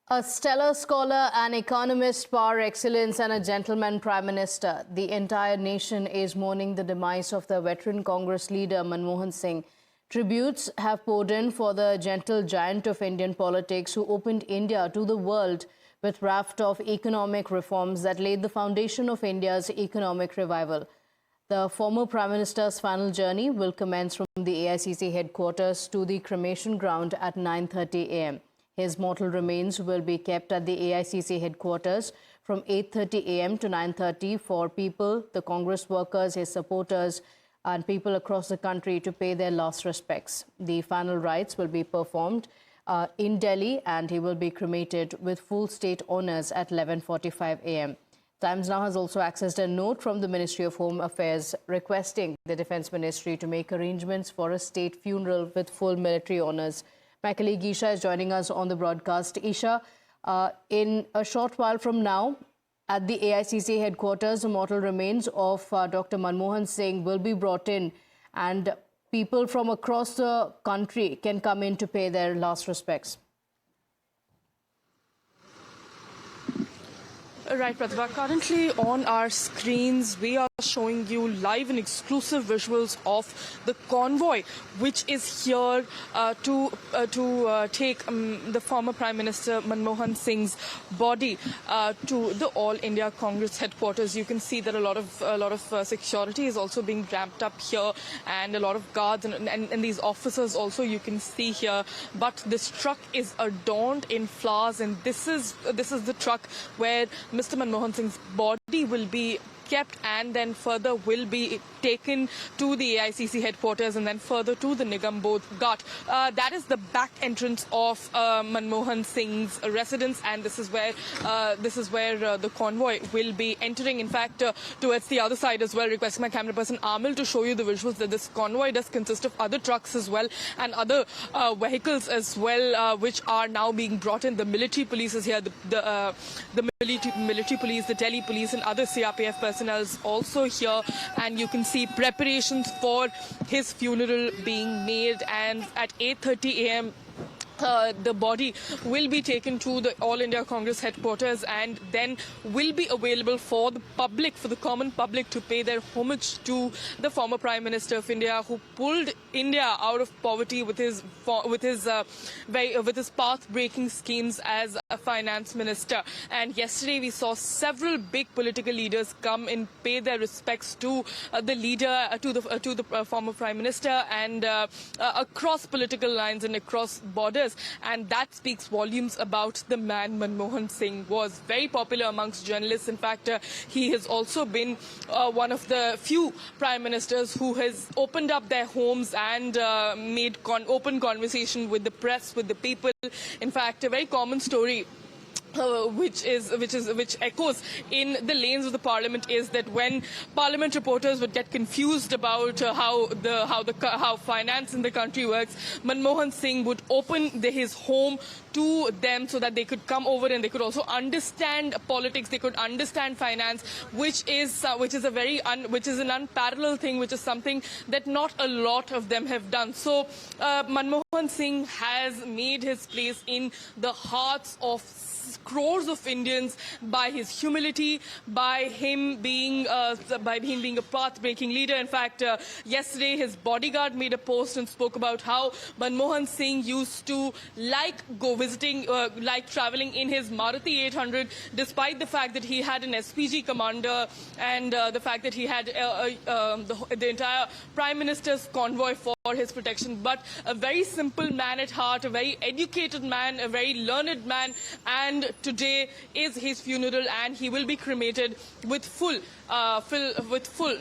A stellar scholar, an economist par excellence, and a gentleman prime minister. The entire nation is mourning the demise of the veteran Congress leader Manmohan Singh. Tributes have poured in for the gentle giant of Indian politics who opened India to the world with raft of economic reforms that laid the foundation of India's economic revival. The former Prime Minister's final journey will commence from the AICC headquarters to the cremation ground at 9:30 a.m. His mortal remains will be kept at the AICC headquarters from 8:30 a.m. to 9:30 for people, the Congress workers, his supporters, and people across the country to pay their last respects. The final rites will be performed in Delhi, and he will be cremated with full state honours at 11:45 a.m. Times Now has also accessed a note from the Ministry of Home Affairs requesting the Defence Ministry to make arrangements for a state funeral with full military honours. My colleague Isha is joining us on the broadcast. Isha, in a short while from now, at the AICC headquarters, the mortal remains of Dr. Manmohan Singh will be brought in, and people from across the country can come in to pay their last respects. Right, Pratibha. Currently on our screens, we are showing you live and exclusive visuals of the convoy, which is here to take the former Prime Minister Manmohan Singh's body to the All India Congress headquarters. You can see that a lot of security is also being ramped up here, and a lot of guards and these officers also you can see here. But this truck is adorned in flowers, and this is the truck where Mr. Manmohan Singh's body will be kept and then further will be taken to the AICC headquarters and then further to the Nigam Bodh Ghat. That is the back entrance of Manmohan Singh's residence, and this is where the convoy will be entering. In fact, towards the other side as well, requesting my camera person Amil to show you the visuals that this convoy does consist of other trucks as well and other vehicles as well, which are now being brought in. The military police is here, the military police, the Delhi police, and other CRPF personnel also here, and you can see preparations for his funeral being made. And at 8:30 a.m. The body will be taken to the All India Congress headquarters and then will be available for the public, for the common public, to pay their homage to the former Prime Minister of India, who pulled India out of poverty with his path-breaking schemes as a finance minister. And yesterday we saw several big political leaders come and pay their respects to the leader, to the former Prime Minister, and across political lines and across borders. And that speaks volumes about the man. Manmohan Singh was very popular amongst journalists. In fact, he has also been one of the few prime ministers who has opened up their homes and made open conversation with the press, with the people. In fact, a very common story which echoes in the lanes of the parliament is that when parliament reporters would get confused about how finance in the country works, Manmohan Singh would open his home to them so that they could come over and they could also understand politics, they could understand finance, which is an unparalleled thing, which is something that not a lot of them have done. So Manmohan Singh has made his place in the hearts of crores of Indians by his humility, by him being a path-breaking leader. In fact, yesterday his bodyguard made a post and spoke about how Manmohan Singh used to like traveling in his Maruti 800, despite the fact that he had an SPG commander and the fact that he had the entire Prime Minister's convoy for his protection. But a very simple man at heart, a very educated man, a very learned man, and today is his funeral, and he will be cremated with full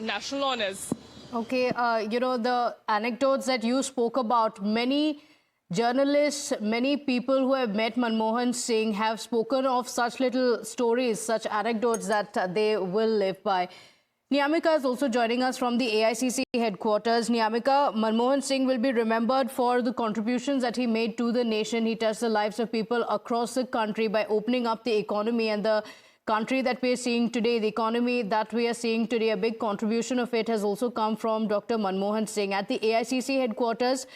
national honours. Okay, the anecdotes that you spoke about, many journalists, many people who have met Manmohan Singh have spoken of such little stories, such anecdotes that they will live by. Niyamika is also joining us from the AICC headquarters. Niyamika, Manmohan Singh will be remembered for the contributions that he made to the nation. He touched the lives of people across the country by opening up the economy, and the country that we are seeing today, the economy that we are seeing today, a big contribution of it has also come from Dr. Manmohan Singh. At the AICC headquarters,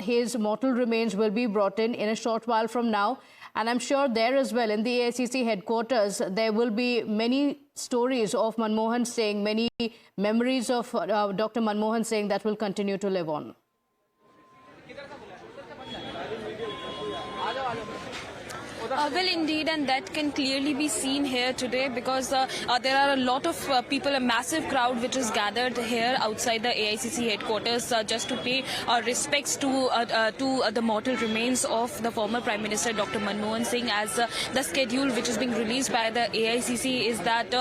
his mortal remains will be brought in a short while from now. And I'm sure there as well, in the AICC headquarters, there will be many stories of Manmohan Singh, many memories of Dr. Manmohan Singh that will continue to live on. Well, indeed, and that can clearly be seen here today because there are a lot of people, a massive crowd which is gathered here outside the AICC headquarters just to pay respects to the mortal remains of the former Prime Minister Dr. Manmohan Singh. As the schedule which is being released by the AICC is that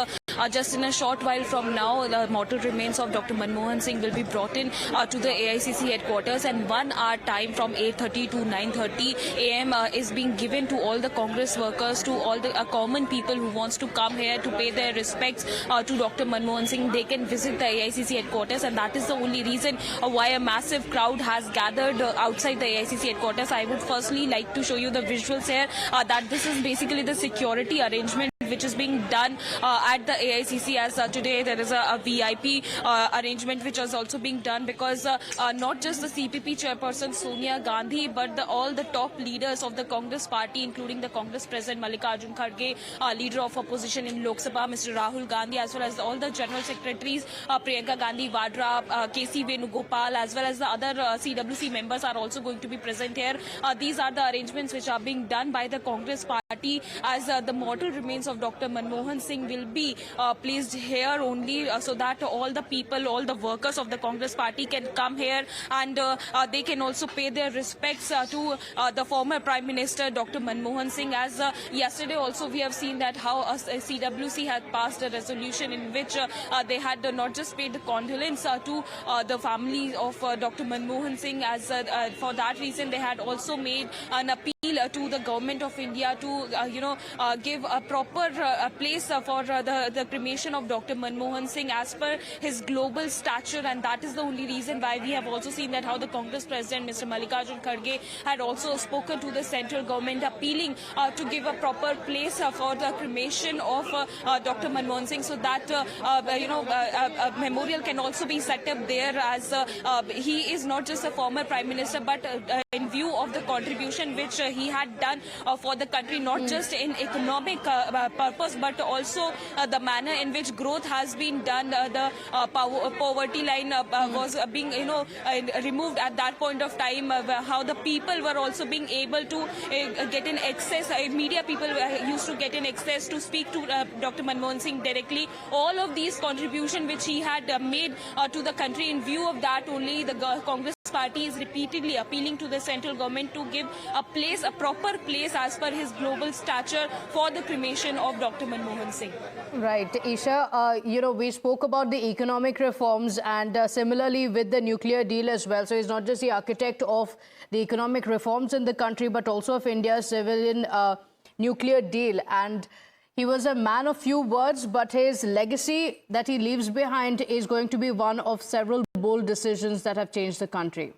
just in a short while from now, the mortal remains of Dr. Manmohan Singh will be brought in to the AICC headquarters, and 1 hour time from 8:30 to 9:30 a.m. Is being given to all the Congress workers, to all the common people who wants to come here to pay their respects to Dr. Manmohan Singh. They can visit the AICC headquarters, and that is the only reason why a massive crowd has gathered outside the AICC headquarters. I would firstly like to show you the visuals here, that this is basically the security arrangement which is being done at the AICC, as today there is a VIP arrangement which is also being done because not just the CPP chairperson Sonia Gandhi, but all the top leaders of the Congress party, including the Congress President Mallikarjun Kharge, leader of opposition in Lok Sabha Mr. Rahul Gandhi, as well as all the general secretaries Priyanka Gandhi Vadra, KC Venugopal, as well as the other CWC members are also going to be present here. These are the arrangements which are being done by the Congress party, as the mortal remains of Dr. Manmohan Singh will be placed here only so that all the people, all the workers of the Congress party can come here, and they can also pay their respects to the former Prime Minister Dr. Manmohan Singh. As yesterday also we have seen that how CWC had passed a resolution in which they had not just paid the condolence to the family of Dr. Manmohan Singh, as for that reason they had also made an appeal to the government of India to give a proper place for the cremation of Dr. Manmohan Singh as per his global stature, and that is the only reason why we have also seen that how the Congress President Mr. Mallikarjun Kharge had also spoken to the central government appealing to give a proper place for the cremation of Dr. Manmohan Singh, so that a memorial can also be set up there, as he is not just a former Prime Minister, but in view of the contribution which he had done for the country, not just in economic purpose, but also the manner in which growth has been done. The poverty line was being removed at that point of time, how the people were also being able to get in access, media people used to get in access to speak to Dr. Manmohan Singh directly. All of these contributions which he had made to the country, in view of that only the Congress party is repeatedly appealing to the central government to give a place, a proper place as per his global stature for the cremation of Dr. Manmohan Singh. Right, Isha, we spoke about the economic reforms, and similarly with the nuclear deal as well. So he's not just the architect of the economic reforms in the country, but also of India's civilian nuclear deal. And he was a man of few words, but his legacy that he leaves behind is going to be one of several bold decisions that have changed the country.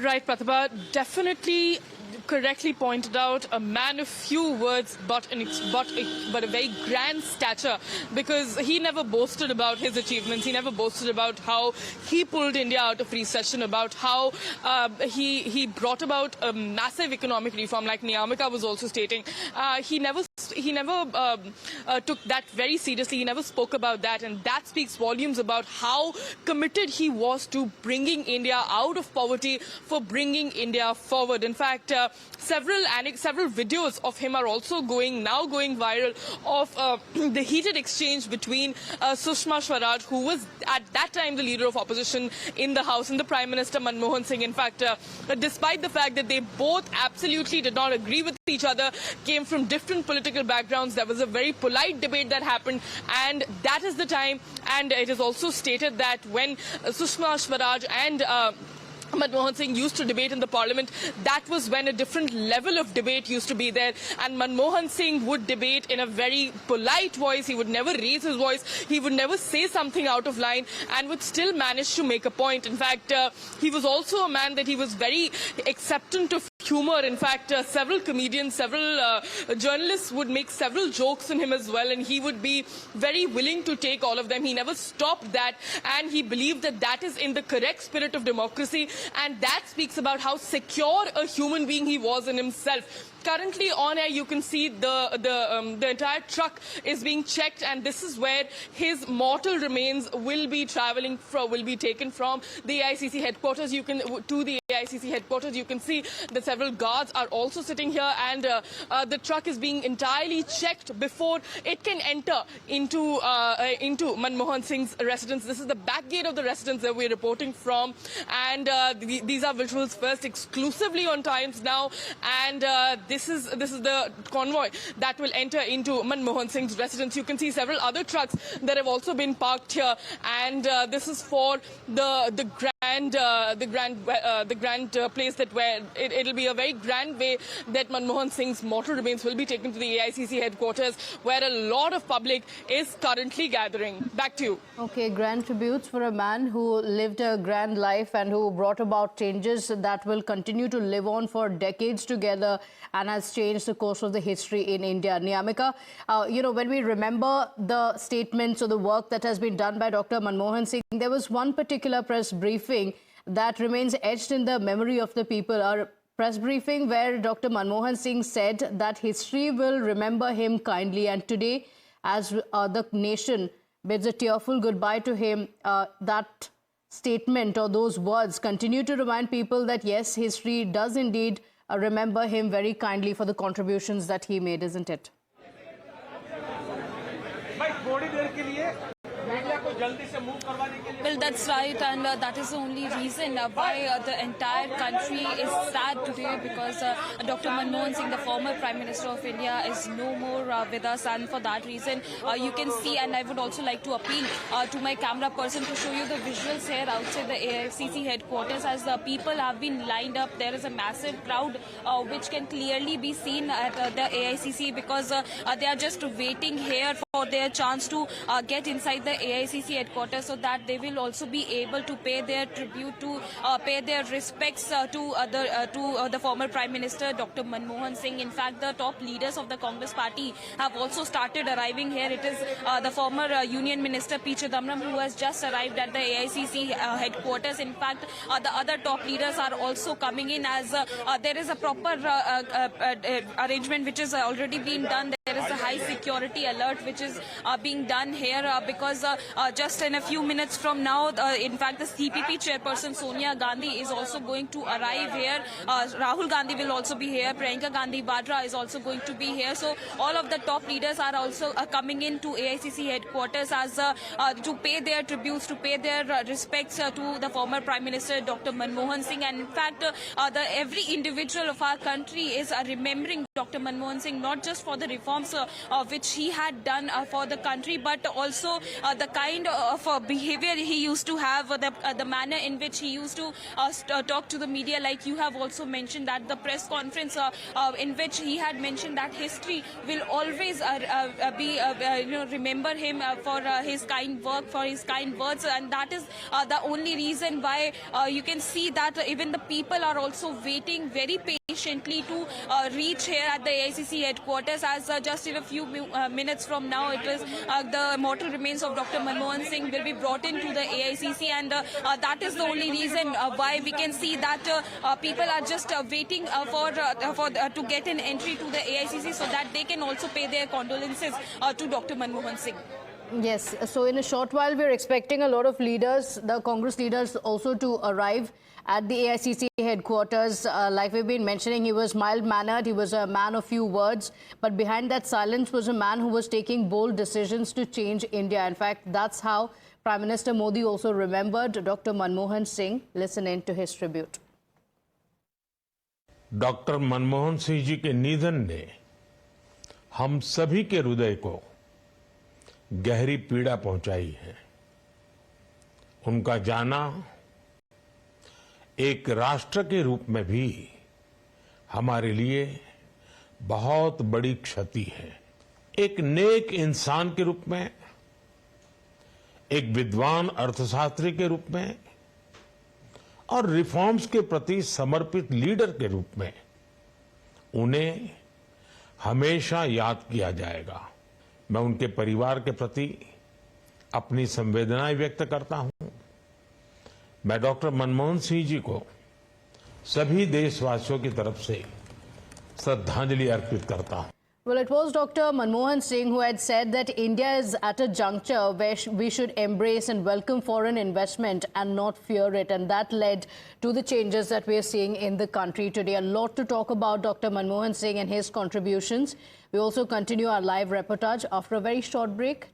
Right, Pratibha, definitely correctly pointed out, a man of few words, but a very grand stature, because he never boasted about his achievements. He never boasted about how he pulled India out of recession, about how he brought about a massive economic reform, like Niyamika was also stating. He never took that very seriously. He never spoke about that, and that speaks volumes about how committed he was to bringing India out of poverty, for bringing India forward. In fact, several videos of him are also going viral, of the heated exchange between Sushma Swaraj, who was at that time the leader of opposition in the House, and the Prime Minister Manmohan Singh. In fact, despite the fact that they both absolutely did not agree with each other, came from different political backgrounds, there was a very polite debate that happened, and that is the time. And it is also stated that when Sushma Swaraj and Manmohan Singh used to debate in the parliament, that was when a different level of debate used to be there, and Manmohan Singh would debate in a very polite voice. He would never raise his voice, he would never say something out of line, and would still manage to make a point. In fact, he was also a man that he was very acceptant of humor. In fact, several comedians, several journalists would make several jokes on him as well, and he would be very willing to take all of them. He never stopped that, and he believed that that is in the correct spirit of democracy, and that speaks about how secure a human being he was in himself. Currently on air, you can see the entire truck is being checked, and this is where his mortal remains will be traveling from, will be taken from the AICC headquarters. You can to the AICC headquarters. You can see that several guards are also sitting here, and the truck is being entirely checked before it can enter into Manmohan Singh's residence. This is the back gate of the residence that we're reporting from, and these are visuals first exclusively on Times Now, and this is the convoy that will enter into Manmohan Singh's residence. You can see several other trucks that have also been parked here, and this is for the grand place that where it'll be a very grand way that Manmohan Singh's mortal remains will be taken to the AICC headquarters, where a lot of public is currently gathering. Back to you. Okay, grand tributes for a man who lived a grand life and who brought about changes that will continue to live on for decades together and has changed the course of the history in India. Niyamika, when we remember the statements or the work that has been done by Dr. Manmohan Singh, there was one particular press briefing that remains etched in the memory of the people. A press briefing where Dr. Manmohan Singh said that history will remember him kindly, and today, as the nation bids a tearful goodbye to him, that statement or those words continue to remind people that yes, history does indeed remember him very kindly for the contributions that he made, isn't it? Well, that's right, and that is the only reason why the entire country is sad today, because Dr. Manmohan Singh, the former Prime Minister of India, is no more with us, and for that reason, you can see, and I would also like to appeal to my camera person to show you the visuals here outside the AICC headquarters. As people have been lined up, there is a massive crowd which can clearly be seen at the AICC, because they are just waiting here for their chance to get inside the AICC headquarters, so that they will also be able to pay their tribute, to pay their respects to the former Prime Minister Dr. Manmohan Singh. In fact, the top leaders of the Congress party have also started arriving here. It is the former Union Minister P. Chidambaram who has just arrived at the AICC headquarters. In fact, the other top leaders are also coming in, as there is a proper arrangement which is already being done. There is a high security alert which is being done here, because just in a few minutes from now, in fact, the CPP chairperson Sonia Gandhi is also going to arrive here. Rahul Gandhi will also be here. Priyanka Gandhi Vadra is also going to be here. So all of the top leaders are also coming in to AICC headquarters as to pay their tributes, to pay their respects to the former Prime Minister Dr. Manmohan Singh. And in fact, every individual of our country is remembering Dr. Manmohan Singh, not just for the reforms which he had done for the country, but also the kind of behavior he used to have, the manner in which he used to talk to the media. Like you have also mentioned that the press conference in which he had mentioned that history will always remember him for his kind work, for his kind words, and that is the only reason why you can see that even the people are also waiting very patiently to reach here at the AICC headquarters, as just in a few minutes from now, it is the mortal remains of Dr. Manmohan Singh will be brought into the AICC, and that is the only reason why we can see that people are just waiting to get an entry to the AICC, so that they can also pay their condolences to Dr. Manmohan Singh. Yes, so in a short while, we're expecting a lot of leaders, the Congress leaders, also to arrive at the AICC headquarters. Like we've been mentioning, he was mild-mannered, he was a man of few words, but behind that silence was a man who was taking bold decisions to change India. In fact, that's how Prime Minister Modi also remembered Dr. Manmohan Singh. Listen in to his tribute. Doctor Manmohan Singh ji के निधन ने हम सभी के हृदय को गहरी पीड़ा पहुंचाई है। उनका जाना एक राष्ट्र के रूप में भी हमारे लिए बहुत बड़ी क्षति है। एक नेक इंसान के रूप में, एक विद्वान अर्थशास्त्री के रूप में और रिफॉर्म्स के प्रति समर्पित लीडर के रूप में उन्हें हमेशा याद किया जाएगा। मैं उनके परिवार के प्रति अपनी संवेदनाएं व्यक्त करता हूं। मैं डॉक्टर मनमोहन सिंह जी को सभी देशवासियों की तरफ से श्रद्धांजलि अर्पित करता हूं। Well, it was Dr. Manmohan Singh who had said that India is at a juncture where we should embrace and welcome foreign investment and not fear it. And that led to the changes that we are seeing in the country today. A lot to talk about Dr. Manmohan Singh and his contributions. We also continue our live reportage after a very short break.